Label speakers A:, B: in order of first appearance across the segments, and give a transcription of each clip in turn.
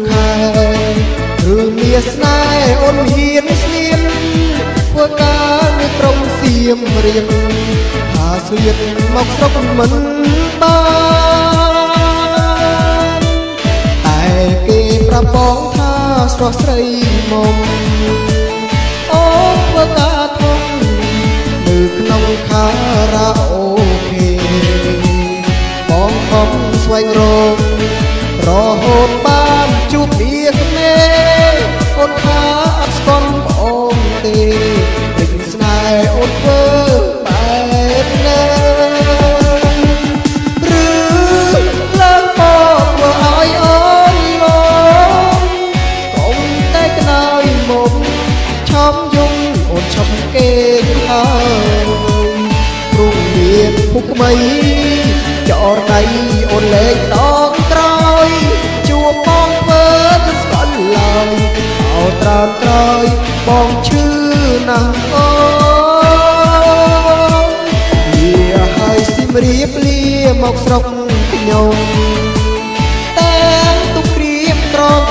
A: ខែឬមានស្នេហ៍អូនហ៊ានស្លៀនធ្វើការនៅក្រុងសៀមរាបថាស្លៀកមកស្រុកមិនបានតែគេប្រាប់បងថាស្រស់ស្រីមុំអូនធ្វើការធំនៅក្នុងខារ៉ាអូខេបងខំស្វែងរករហូតបានជួបគ្នាគ្នាអូនថាអត់ស្គាល់ប្អូនទេពេញស្នេហ៍អូនធ្វើបែបណាឬឡើងមកធ្វើឲ្យអូនលងកុំតែក្នើយមុំឆំយំអូនឆំគេហើយព្រោះមានពុកថ្មីចោលដៃអូនលេងដងក្រោយជួបបងធ្វើមិនស្គាល់ឡើយអោត្រើនក្រោយបងឈឺណាស់អូនលាហើយសិមរៀបលាមកស្រុកខ្ញុំតែទុកក្រៀមក្រំ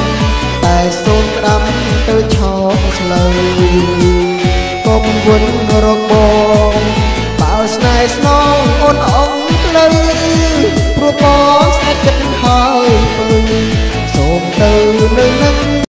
A: តែសូនក្តាំទៅឆោតស្លើកុំវិនរកបងបើស្នេហ៍ស្នងអូនអងភ្លឺព្រោះបង